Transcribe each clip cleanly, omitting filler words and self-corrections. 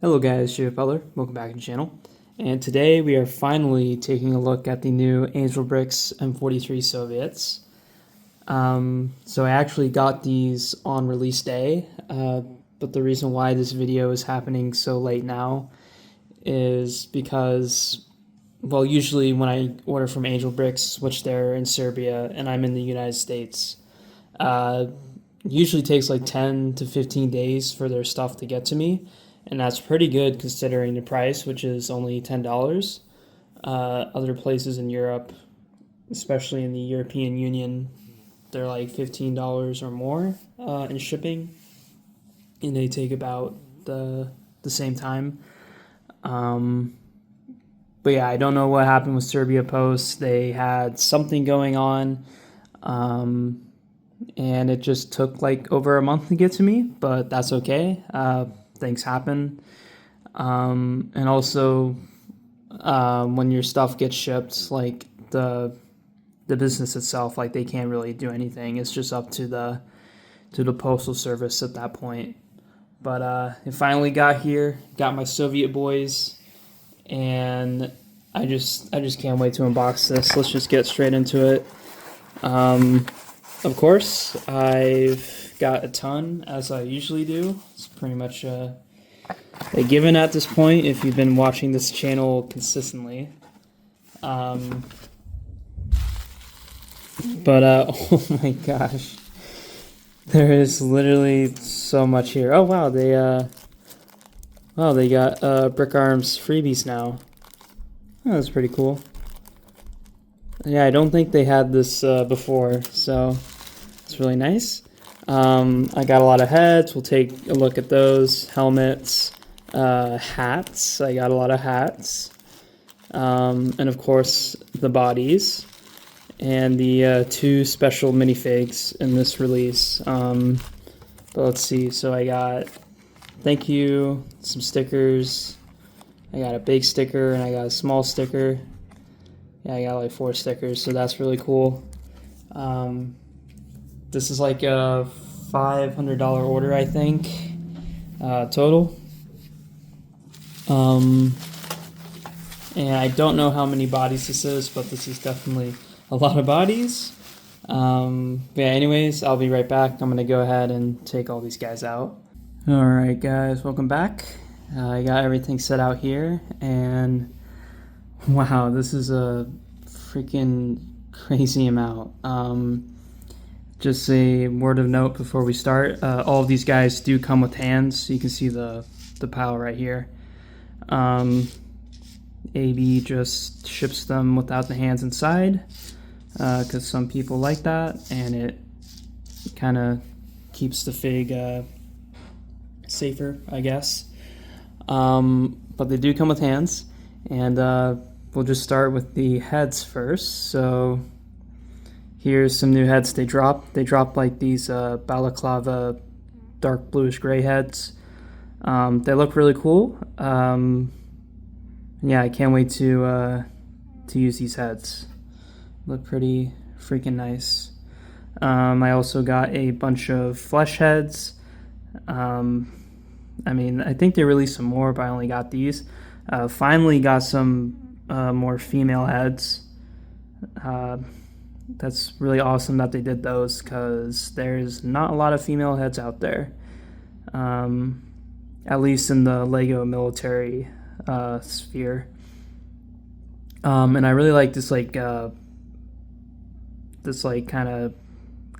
Hello guys, Jay Feller. Welcome back to the channel. And today we are finally taking a look at the new Angel Bricks M43 Soviets. So I actually got these on release day, but the reason why this video is happening so late now is because, well, usually when I order from Angel Bricks, which they're in Serbia and I'm in the United States, it usually takes like 10 to 15 days for their stuff to get to me. And that's pretty good considering the price, which is only $10. Other places in Europe, especially in the European Union, they're like $15 or more in shipping, and they take about the same time. But yeah, I don't know what happened with Serbia Post. They had something going on, and it just took like over a month to get to me, but that's okay. Things happen. And also, when your stuff gets shipped, like the business itself, like they can't really do anything. It's just up to the postal service at that point. But it finally got here. Got my Soviet boys, and I just can't wait to unbox this. Let's just get straight into it. Of course, I've got a ton, as I usually do. It's pretty much a given at this point if you've been watching this channel consistently. But oh my gosh, there is literally so much here. Oh wow, they got Brick Arms freebies now. Oh, that's pretty cool. Yeah, I don't think they had this before, so it's really nice. I got a lot of heads. We'll take a look at those. Helmets, hats. I got a lot of hats. And of course, the bodies. And the two special minifigs in this release. But let's see. So I got thank you, some stickers. I got a big sticker and I got a small sticker. Yeah, I got like 4 stickers, so that's really cool. This is like a $500 order, I think, total. And I don't know how many bodies this is, but this is definitely a lot of bodies. But yeah, anyways, I'll be right back. I'm going to go ahead and take all these guys out. Alright guys, welcome back. I got everything set out here, and wow, this is a freaking crazy amount. Just a word of note before we start. All of these guys do come with hands, so you can see the pile right here. AB just ships them without the hands inside, because some people like that, and it kind of keeps the fig safer, I guess. But they do come with hands, and we'll just start with the heads first. So here's some new heads they dropped. They dropped like these balaclava dark bluish gray heads. They look really cool. Yeah, I can't wait to use these heads. Look pretty freaking nice. I also got a bunch of flesh heads. I mean, I think they released some more, but I only got these. Finally got some more female heads. That's really awesome that they did those, because there's not a lot of female heads out there. At least in the Lego military sphere. And I really like this like kind of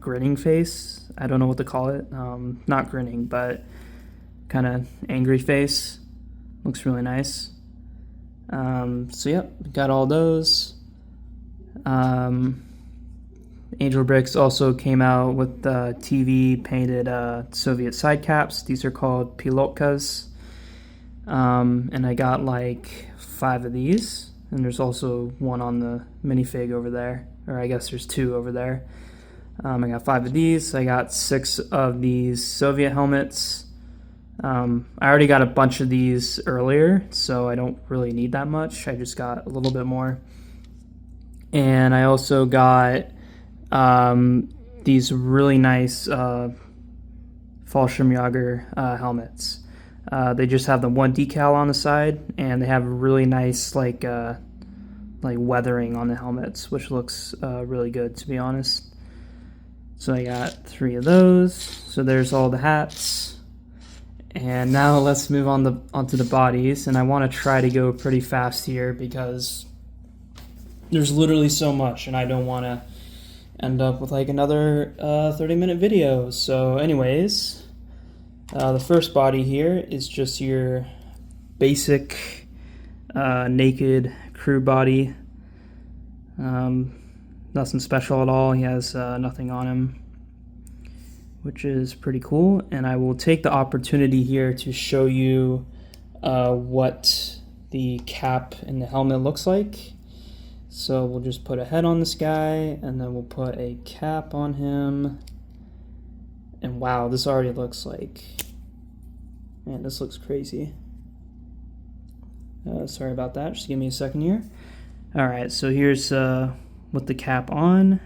grinning face. I don't know what to call it. Not grinning, but kind of angry face. Looks really nice. So yep, got all those. Angel Bricks also came out with TV painted Soviet side caps. These are called pilotkas. And I got like 5 of these. And there's also one on the minifig over there. Or I guess there's 2 over there. I got 5 of these. I got 6 of these Soviet helmets. I already got a bunch of these earlier, so I don't really need that much. I just got a little bit more. And I also got these really nice Fallschirmjäger helmets. They just have the one decal on the side, and they have really nice like weathering on the helmets, which looks really good, to be honest. So I got 3 of those. So there's all the hats. And now let's move on onto the bodies, and I want to try to go pretty fast here because there's literally so much, and I don't want to end up with like another 30-minute video. So anyways, the first body here is just your basic naked crew body. Nothing special at all. He has nothing on him, which is pretty cool. And I will take the opportunity here to show you what the cap and the helmet looks like. So we'll just put a head on this guy, and then we'll put a cap on him. And wow, this already looks like, man, this looks crazy. Sorry about that, just give me a second here. Alright, so here's with the cap on.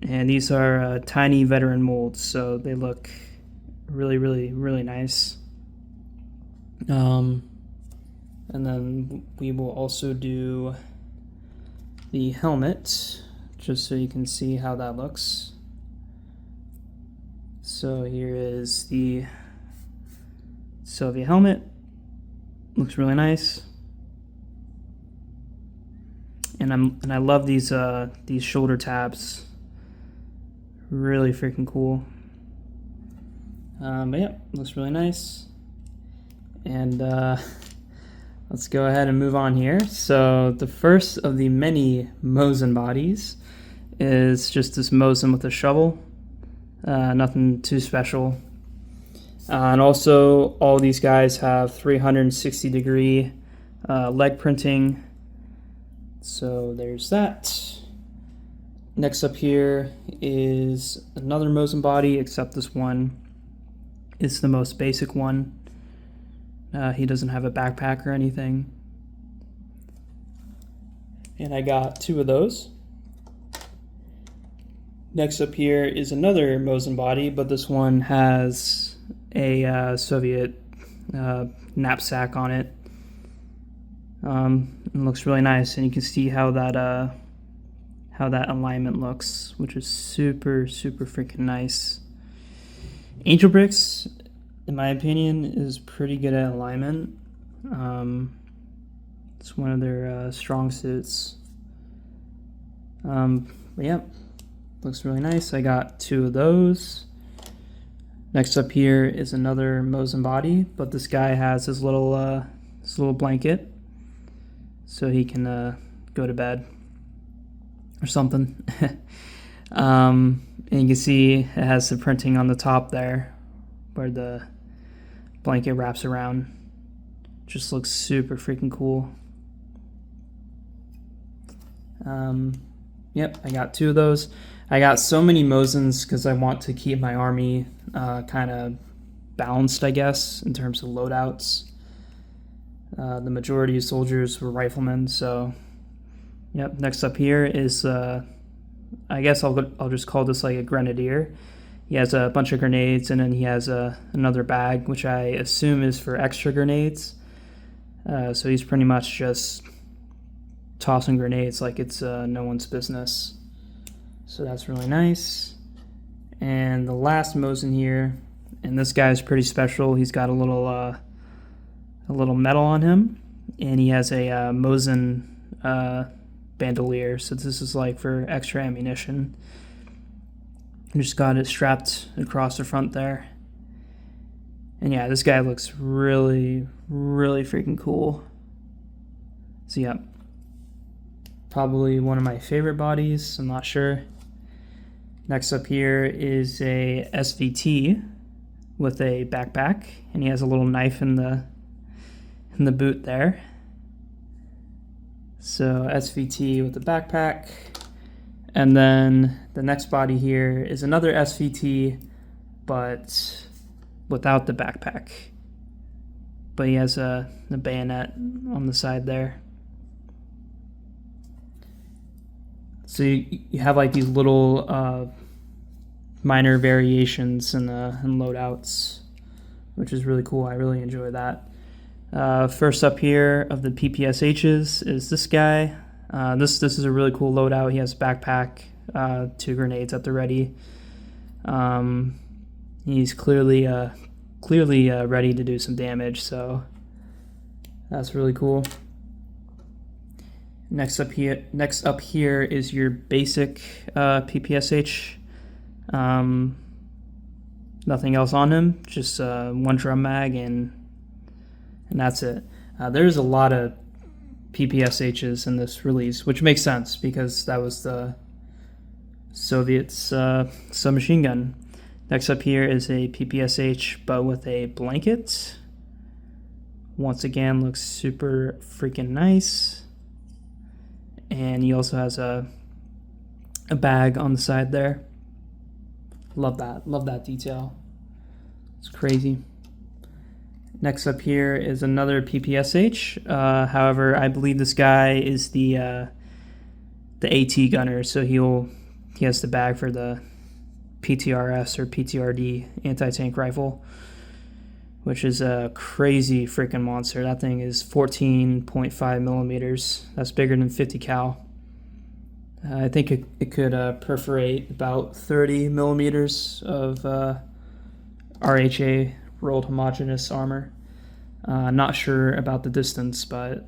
And these are tiny veteran molds, so they look really, really, really nice. And then we will also do the helmet, just so you can see how that looks. So here is the Soviet helmet. Looks really nice. And I love these shoulder tabs. Really freaking cool. But yeah, looks really nice. And let's go ahead and move on here. So the first of the many Mosin bodies is just this Mosin with a shovel. Nothing too special. And also all these guys have 360-degree leg printing. So there's that. Next up here is another Mosin body, except this one is the most basic one. He doesn't have a backpack or anything. And I got 2 of those. Next up here is another Mosin body, but this one has a Soviet knapsack on it. It looks really nice, and you can see how that alignment looks, which is super, super freaking nice. Angel Bricks, in my opinion, is pretty good at alignment. It's one of their strong suits. But yeah, looks really nice. I got 2 of those. Next up here is another Mosin body, but this guy has his little blanket, so he can go to bed or something. And you can see it has the printing on the top there where the blanket wraps around. Just looks super freaking cool. Yep, I got 2 of those. I got so many Mosins because I want to keep my army kind of balanced, I guess, in terms of loadouts. The majority of soldiers were riflemen, so yep. Next up here is, I guess I'll just call this like a grenadier. He has a bunch of grenades, and then he has another bag, which I assume is for extra grenades. So he's pretty much just tossing grenades like it's no one's business. So that's really nice. And the last Mosin here, and this guy's pretty special. He's got a little medal on him, and he has a Mosin bandolier. So this is like for extra ammunition. Just got it strapped across the front there. And yeah, this guy looks really, really freaking cool. So yeah, probably one of my favorite bodies. I'm not sure. Next up here is a SVT with a backpack, and he has a little knife in the boot there. So SVT with the backpack. And then the next body here is another SVT, but without the backpack. But he has a bayonet on the side there. So you have like these little minor variations in loadouts which is really cool. I really enjoy that. First up here of the PPSHs is this guy. This is a really cool loadout. He has a backpack, 2 grenades at the ready. He's clearly ready to do some damage, so that's really cool. Next up here is your basic PPSH. Nothing else on him, just 1 drum mag, and that's it. There's a lot of PPSHs in this release, which makes sense because that was the Soviets' submachine gun. Next up here is a PPSH, but with a blanket. Once again, looks super freaking nice. And he also has a bag on the side there. Love that detail. It's crazy. Next up here is another PPSH. However, I believe this guy is the AT gunner, so he has the bag for the PTRS or PTRD anti-tank rifle, which is a crazy freaking monster. That thing is 14.5 millimeters. That's bigger than 50 cal. I think it could perforate about 30 millimeters of RHA, rolled homogeneous armor. Not sure about the distance, but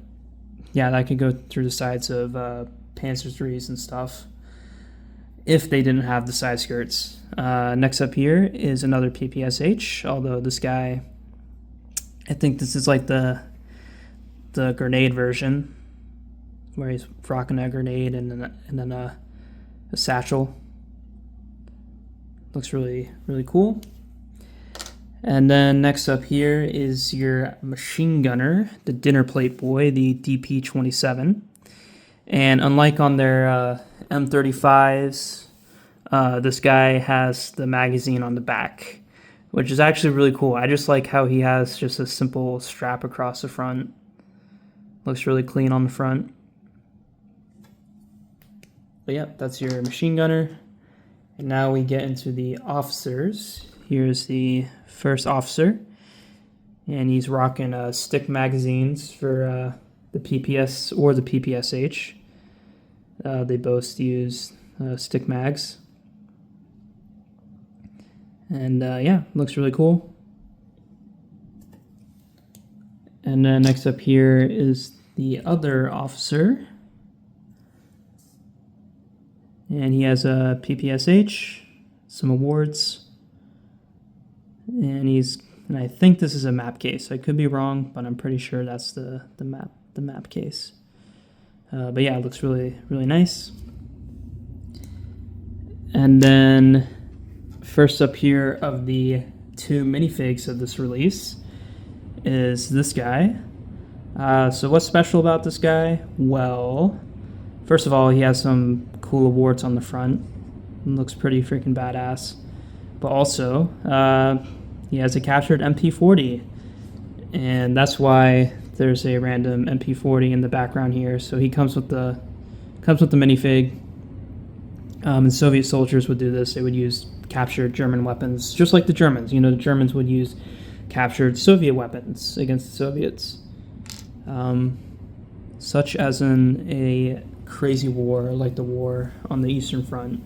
yeah, that could go through the sides of Panzer IIIs and stuff if they didn't have the side skirts. Next up here is another PPSH, although this guy, I think this is like the grenade version, where he's rocking a grenade and then a satchel. Looks really, really cool. And then next up here is your machine gunner, the dinner plate boy, the DP-27. And unlike on their M43s, this guy has the magazine on the back, which is actually really cool. I just like how he has just a simple strap across the front. Looks really clean on the front. But yeah, that's your machine gunner. And now we get into the officers. Here's the first officer, and he's rocking stick magazines for the PPS or the PPSH. They both use stick mags. And yeah, looks really cool. And then next up here is the other officer. And he has a PPSH, some awards. And I think this is a map case. I could be wrong, but I'm pretty sure that's the map case. But yeah, it looks really, really nice. And then first up here of the 2 minifigs of this release is this guy. So what's special about this guy? Well, first of all, he has some cool awards on the front. It looks pretty freaking badass. But also, he has a captured MP40, and that's why there's a random MP40 in the background here. So he comes with the minifig. And Soviet soldiers would do this. They would use captured German weapons, just like the Germans. You know, the Germans would use captured Soviet weapons against the Soviets, such as in a crazy war like the war on the Eastern Front.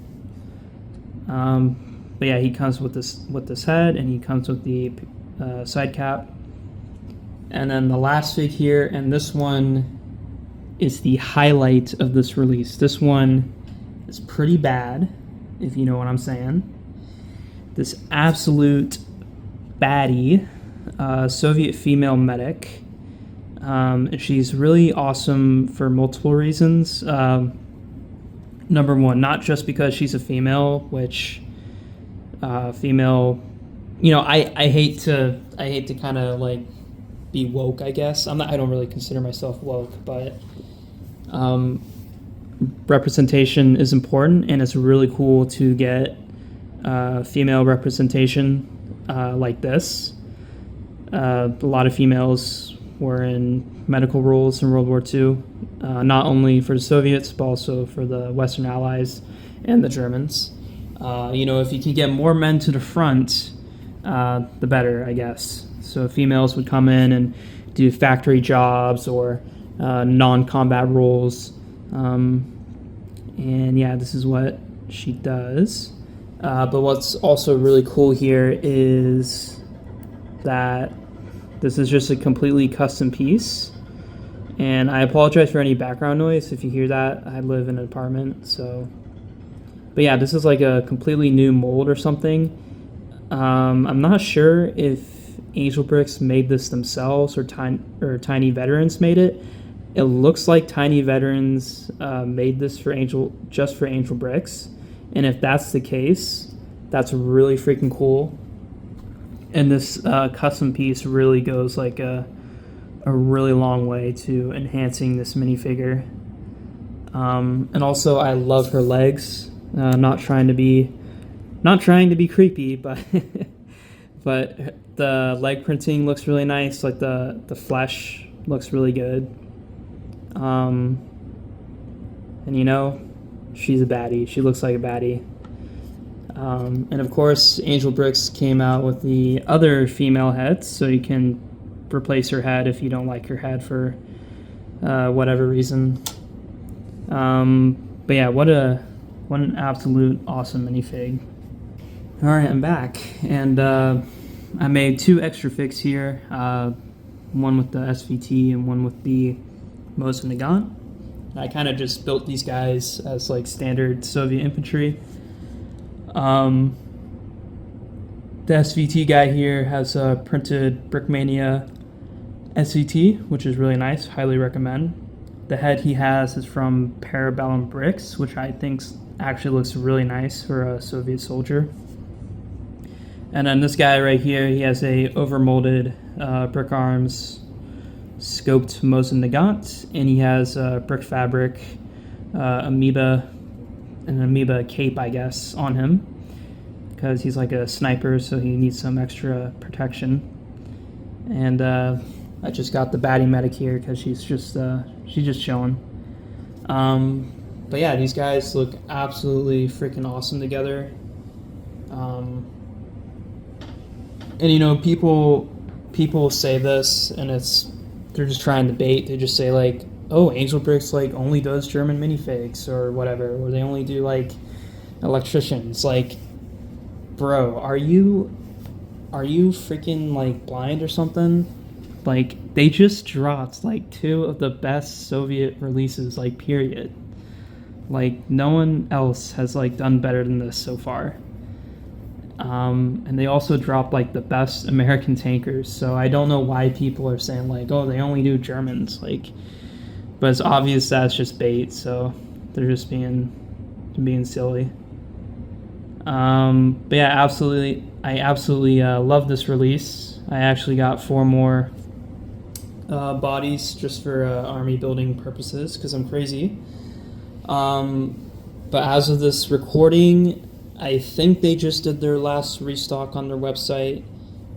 But yeah, he comes with this head, and he comes with the side cap. And then the last fig here, and this one is the highlight of this release. This one is pretty bad, if you know what I'm saying. This absolute baddie, Soviet female medic. She's really awesome for multiple reasons. Number one, not just because she's a female, which female, you know, I hate to kind of like be woke, I guess. I don't really consider myself woke, but representation is important, and it's really cool to get female representation like this. A lot of females were in medical roles in World War II, not only for the Soviets, but also for the Western Allies and the Germans. You know, if you can get more men to the front, the better, I guess. So females would come in and do factory jobs or non-combat roles. And yeah, this is what she does. But what's also really cool here is that this is just a completely custom piece. And I apologize for any background noise if you hear that. I live in an apartment, so. But yeah, this is like a completely new mold or something. I'm not sure if Angel Bricks made this themselves or Tiny Veterans made it. It looks like Tiny Veterans made this just for Angel Bricks. And if that's the case, that's really freaking cool. And this custom piece really goes like a really long way to enhancing this minifigure. And also, I love her legs. Not trying to be creepy, but but the leg printing looks really nice. Like the flesh looks really good. And you know, she's a baddie. She looks like a baddie. And of course, Angel Bricks came out with the other female heads, so you can replace her head if you don't like her head for whatever reason. But yeah, what an absolute awesome minifig. All right, I'm back, and I made 2 extra figs here, one with the SVT and one with the Mosin Nagant. I kind of just built these guys as like standard Soviet infantry. The SVT guy here has a printed Brickmania SVT, which is really nice, highly recommend. The head he has is from Parabellum Bricks, which I think actually looks really nice for a Soviet soldier. And then this guy right here, he has a overmolded Brick Arms scoped Mosin Nagant, and he has Brick Fabric amoeba, an amoeba cape, I guess, on him, because he's like a sniper, so he needs some extra protection. And I just got the baddie medic here because she's just chilling. But yeah, these guys look absolutely freaking awesome together. And you know, people say this, and they're just trying to bait. They just say like, oh, Angel Bricks like only does German minifigs or whatever, or they only do like electricians. Like, bro, are you freaking like blind or something? Like, they just dropped like 2 of the best Soviet releases, like, period. Like, no one else has like done better than this so far. And they also dropped like the best American tankers, so I don't know why people are saying like, oh, they only do Germans, like, but it's obvious that's just bait, so they're just being silly. But yeah, I absolutely love this release. I actually got 4 more bodies just for army building purposes because I'm crazy. But as of this recording, I think they just did their last restock on their website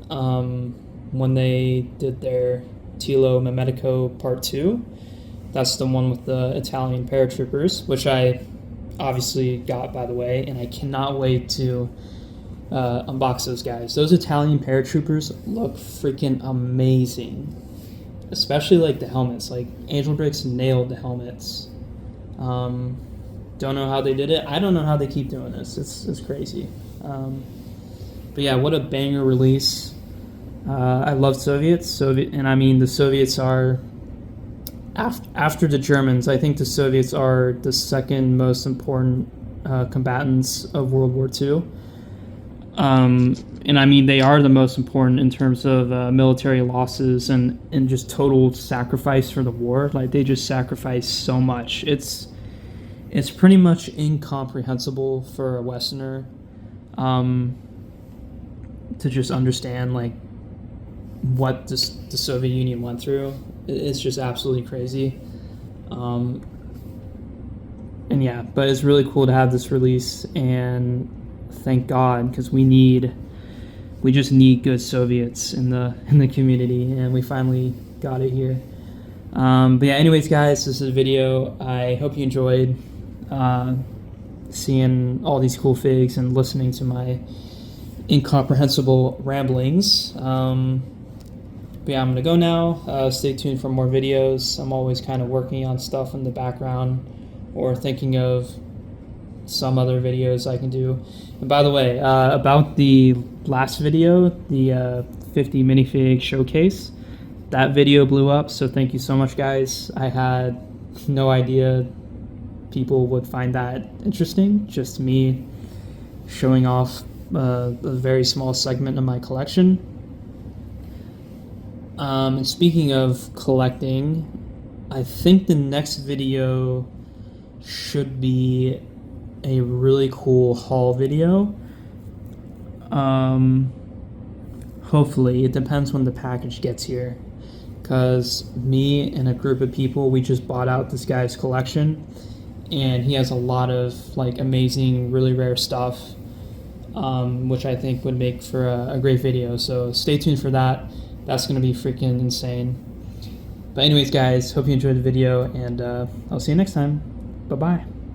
when they did their Tilo Memetico Part 2. That's the one with the Italian paratroopers, which I obviously got, by the way, and I cannot wait to unbox those guys. Those Italian paratroopers look freaking amazing, especially like the helmets. Like, Angel Bricks nailed the helmets. Don't know how they did it. I don't know how they keep doing this. It's crazy. But yeah, what a banger release. I love Soviets. And I mean, the Soviets are, after the Germans, I think the Soviets are the second most important combatants of World War II. And I mean, they are the most important in terms of military losses and just total sacrifice for the war. Like, they just sacrifice so much. It's pretty much incomprehensible for a Westerner to just understand like what the Soviet Union went through. It's just absolutely crazy. And yeah, but it's really cool to have this release, and thank God, because we just need good Soviets in the community, and we finally got it here. But yeah, anyways, guys, this is a video. I hope you enjoyed seeing all these cool figs and listening to my incomprehensible ramblings. But yeah, I'm gonna go now. Stay tuned for more videos. I'm always kind of working on stuff in the background or thinking of some other videos I can do. And by the way, about the last video, the 50 minifig showcase, that video blew up, so thank you so much, guys. I had no idea people would find that interesting, just me showing off a very small segment of my collection. And speaking of collecting, I think the next video should be a really cool haul video. Hopefully, it depends when the package gets here, because me and a group of people, we just bought out this guy's collection, and he has a lot of like amazing, really rare stuff, which I think would make for a great video. So stay tuned for that. That's gonna be freaking insane. But anyways, guys, hope you enjoyed the video, and I'll see you next time. Bye bye.